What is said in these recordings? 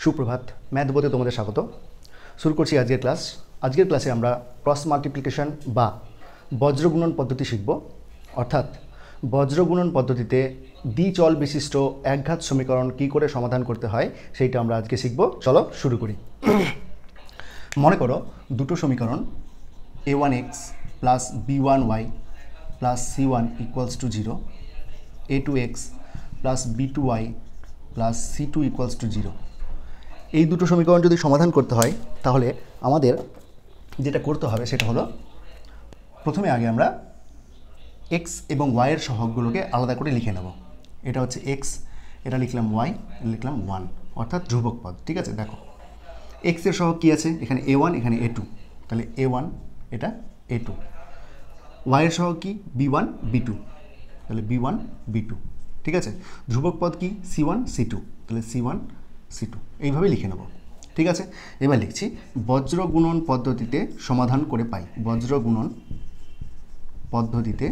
সুপ্রভাত, ম্যাথ বোধে তোমাদের স্বাগত। শুরু করছি আজকের ক্লাস। আজকের ক্লাসে আমরা ক্রস মাল্টিপ্লিকেশন বা বজ্রগুণন পদ্ধতি শিখব। অর্থাৎ বজ্রগুণন পদ্ধতিতে দ্বিচল বিশিষ্ট একঘাত সমীকরণ কী করে সমাধান করতে হয় সেইটা আমরা আজকে শিখব। চলো শুরু করি। মনে করো দুটো সমীকরণ a1x plus b1y plus c1 equals to 0, a2x plus b2y plus c2 equals to 0। এই দুটো সমীকরণ যদি সমাধান করতে হয় তাহলে আমাদের যেটা করতে হবে সেটা হলো প্রথমে আগে আমরা x এবং y এর সহগগুলোকে আলাদা করে লিখে নেব। এটা হচ্ছে x, এটা লিখলাম y, লিখলাম 1, অর্থাৎ ধ্রুবক পদ। ঠিক আছে, দেখো x এর সহগ কী আছে, এখানে a1, এখানে a2, তাহলে a1 এটা a2। y এর সহগ কি b1 b2, তাহলে b1 b2। ঠিক আছে, ধ্রুবক পদ কি c1 c2, তাহলে c1 c2। এইভাবে লিখে নেব। ঠিক আছে, এবার লিখছি বজ্রগুণন পদ্ধতিতে সমাধান করে পাই। বজ্রগুণন পদ্ধতিতে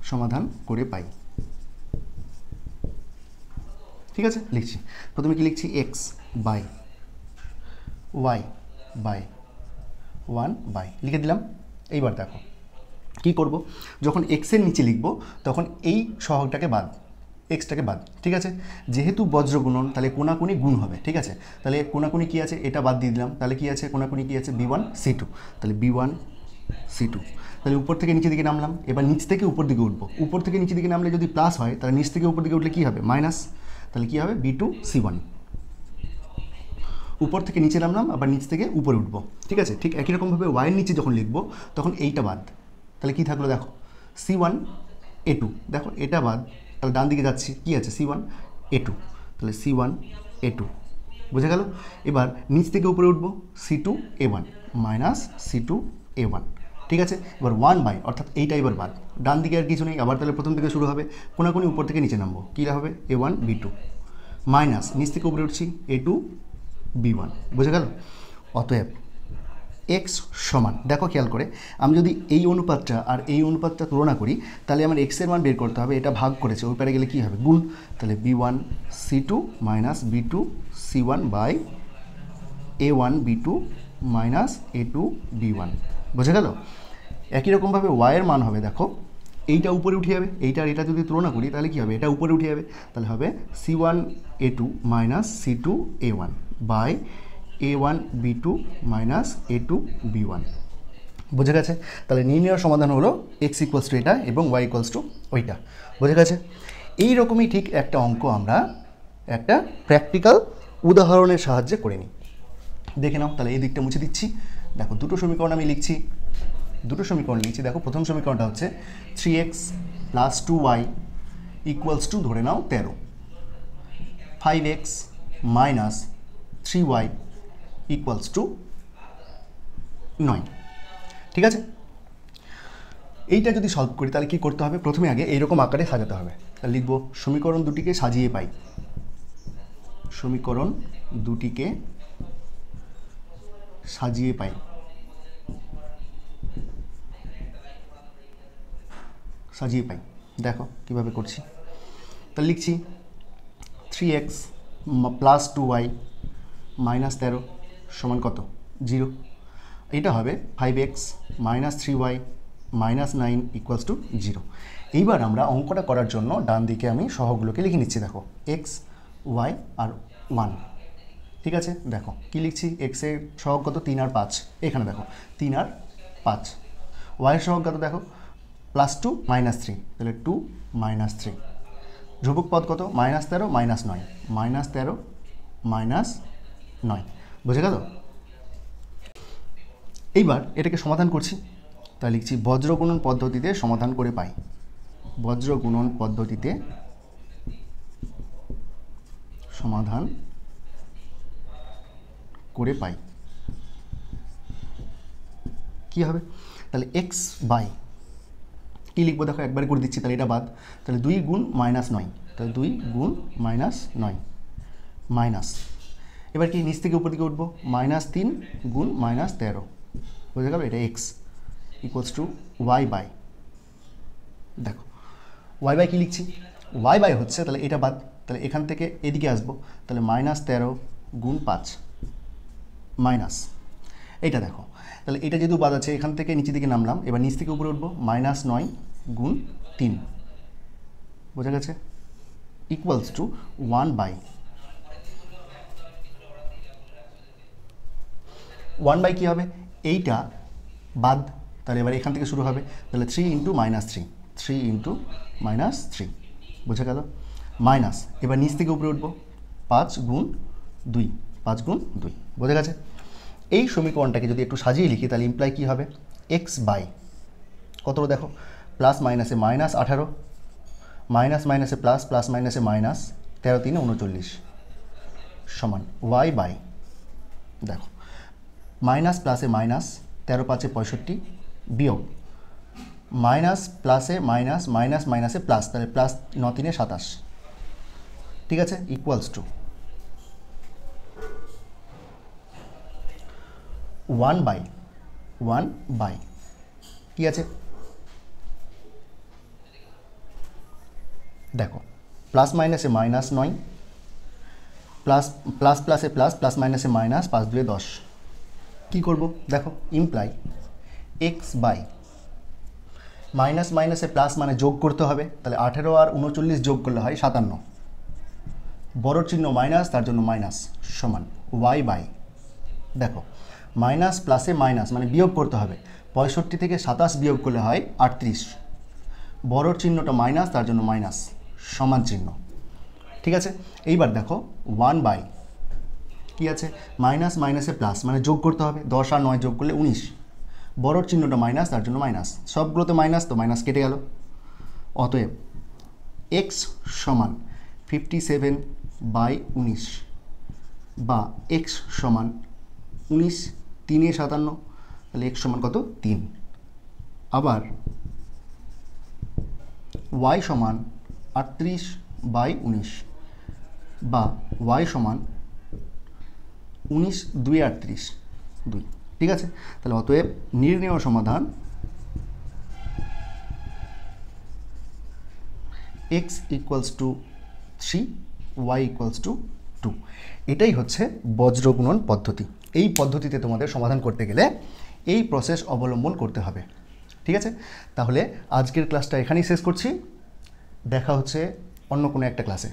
সমাধান করে পাই। ঠিক আছে, লিখছি প্রথমে কি লিখছি x by y by 1 by লিখে দিলাম। এইবার দেখো কি করব, যখন x এর নিচে লিখব তখন এই সহগটাকে বাদ, এক্সটাকে বাদ। ঠিক আছে, যেহেতু বজ্রগুণন তাহলে কোনাকুনি গুণ হবে। ঠিক আছে, তাহলে কোনাকুনি কি আছে, এটা বাদ দিয়ে দিলাম। তাহলে কি আছে, কোনাকুনি কি আছে b1 c2, তাহলে b1 c2। তাহলে উপর থেকে নিচের দিকে নামলাম, এবার নিচ থেকে উপর দিকে উঠবো। উপর থেকে নিচের দিকে নামলে যদি প্লাস হয় তাহলে নিচ থেকে উপর দিকে উঠলে কি হবে, মাইনাস। তাহলে কি হবে b2 c1। উপর থেকে নিচে নামলাম, আবার নিচ থেকে উপরে উঠবো। ঠিক আছে, ঠিক একই রকমভাবে y এর নিচে যখন লিখবো তখন এইটা বাদ, তাহলে কি থাকলো দেখো c1 a2, দেখো এটা বাদ, তাহলে ডান দিকে যাচ্ছি, কি আছে c1 a2, তাহলে c1 a2 বুঝে গেল। এবার নিচ থেকে উপরে উঠবো c2 a1 minus c2 a1। ঠিক আছে, এবার 1 বাই, অর্থাৎ এইটা এবার বাদ, ডান দিকে আর কিছু নেই, আবার তাহলে প্রথম থেকে শুরু হবে, কোনাকুনি উপর থেকে নিচে নামবো, কী হবে a1 b2 মাইনাস নিচ থেকে উপরে উঠছি a2 b1। বুঝে গেল। অতএব x সমান, দেখো খেয়াল করে, আমি যদি এই অনুপাতটা আর এই অনুপাতটা তুলনা করি তাহলে আমার x এর মান বের করতে হবে। এটা ভাগ করেছে, ওই পারে গেলে কী হবে, গুণ। তাহলে b1 c2 minus b2 c1 by a1 b2 minus a2 b1। বুঝে গেল। একই রকমভাবে y এর মান হবে, দেখো এইটা উপরে উঠে যাবে, এইটা আর এটা যদি তুলনা করি তাহলে কী হবে, এটা উপরে উঠে যাবে, তাহলে হবে c1 a2 minus c2 a1 by a1 b2 minus a2 b1। বুঝে গেছে। তাহলে নির্ণয়ের সমাধান হলো x ইকুয়ালস টু এটা এবং y ইকুয়ালস টু ওইটা। বুঝে গেছে। এই রকমই ঠিক একটা অঙ্ক আমরা একটা প্র্যাকটিক্যাল উদাহরণের সাহায্যে করে নিই। দেখে নাও, তাহলে এই দিকটা মুছে দিচ্ছি। দেখো দুটো সমীকরণ আমি লিখছি, দেখো প্রথম সমীকরণটা হচ্ছে 3x plus 2y equals to ধরে নাও 13, 5x minus 3y equals to 9। ঠিক আছে, এইটা যদি সলভ করি তাহলে কি করতে হবে, প্রথমে আগে এইরকম আকারে সাজাতে হবে। তাহলে লিখব সমীকরণ দুটিকে সাজিয়ে পাই, সমীকরণ দুটিকে সাজিয়ে পাই। দেখো কিভাবে করছি। তাহলে লিখছি 3x প্লাস 2y মাইনাস 13 সমান কত, 0। এটা হবে 5x minus 3y minus 9 equals to 0। এইবার আমরা অঙ্কটা করার জন্য ডান দিকে আমি সহগগুলোকে লিখে নিচ্ছি। দেখো x y আর 1। ঠিক আছে, দেখো কি লিখছি, x এর সহগ কত 3 আর 5, এখানে দেখো 3 আর 5। y এর সহগ কত দেখো প্লাস 2 মাইনাস 3, তাহলে 2 মাইনাস 3। ধ্রুবক পদ কত মাইনাস 13 মাইনাস 9, মাইনাস 13 মাইনাস 9। বুঝে গেল। এইবার এটাকে সমাধান করছি, তাই লিখছি বজ্রগুণন পদ্ধতিতে সমাধান করে পাই। বজ্রগুণন পদ্ধতিতে সমাধান করে পাই কি হবে, তাহলে x বাই কী লিখবো, দেখো একবারে করে দিচ্ছি, তাহলে এটা বাদ, তাহলে 2 গুণ মাইনাস 9, তাহলে 2 গুণ মাইনাস 9 মাইনাস, এবার কি নিচ থেকে উপর দিকে উঠবো, মাইনাস 3 গুণ মাইনাস 13। বুঝে গেল, এটা x equals to y by, দেখো y বাই কী লিখছি, ওয়াই বাই হচ্ছে, তাহলে এটা বাদ, তাহলে এখান থেকে এদিকে আসবো, তাহলে -13 গুণ 5 মাইনাস এইটা দেখো, তাহলে এটা যেহেতু বাদ আছে এখান থেকে নিচের দিকে নামলাম, এবার নিচ থেকে উপরে উঠবো, -9 গুণ 3 বোঝা গেছে, ইকুয়ালস টু 1/1 কী হবে, এইটা বাদ, তাহলে এবার এখান থেকে শুরু হবে, তাহলে 3 × -3 3 × -3 বোঝা গেল, মাইনাস এবার নিচ থেকে উপরে উঠবো 5 গুণ 2 5 গুণ 2 বোঝা গেছে। এই সমীকরণটাকে যদি একটু সাজিয়ে লিখি তাহলে ইমপ্লাই কী হবে, এক্স বাই কত দেখো, প্লাস মাইনাসে -18 মাইনাস মাইনাসে প্লাস প্লাস মাইনাসে মাইনাস 13 × 3 = 39 সমান ওয়াই বাই দেখো মাইনাস প্লাসে মাইনাস 13 × 5 = 65 বিয়োগ মাইনাস প্লাসে মাইনাস মাইনাস মাইনাসে প্লাস, তাহলে প্লাস 9 × 3 = 27 ঠিক আছে, ইকুয়ালস টু 1/1 কি আছে দেখো, প্লাস মাইনাসে -9 প্লাস প্লাস প্লাসে প্লাস প্লাস মাইনাসে মাইনাস 5 × 2 = 10 কী করবো দেখো, ইমপ্লাই এক্স বাই মাইনাস মাইনাসে প্লাস মানে যোগ করতে হবে, তাহলে 18 আর 39 যোগ করলে হয় 57, বড় চিহ্ন মাইনাস তার জন্য মাইনাস সমান ওয়াই বাই দেখো মাইনাস প্লাসে মাইনাস মানে বিয়োগ করতে হবে, 65 থেকে 27 বিয়োগ করলে হয় 38, বড় চিহ্নটা মাইনাস তার জন্য মাইনাস সমান চিহ্ন ঠিক আছে। এইবার দেখো 1/, কি আছে মাইনাস মাইনাসে প্লাস মানে যোগ করতে হবে, 10 আর 9 যোগ করলে 19, বড় চিহ্নটা মাইনাস তার জন্য মাইনাস, সবগুলোতে মাইনাস তো মাইনাস কেটে গেল, অতএব এক্স সমান 57/19 বা এক্স সমান 19 3 × 57, তাহলে এক্স সমান কত 3, আবার ওয়াই সমান 38/19 বা ওয়াই সমান 19 2 × 38 2 ঠিক আছে। তাহলে অতএব নির্ণেয় সমাধান x = 3 y = 2, এটাই হচ্ছে বজ্রগুণন পদ্ধতি। এই পদ্ধতিতে তোমাদের সমাধান করতে গেলে এই প্রসেস অবলম্বন করতে হবে ঠিক আছে। তাহলে আজকের ক্লাসটা এখানেই শেষ করছি, দেখা হচ্ছে অন্য কোনো একটা ক্লাসে।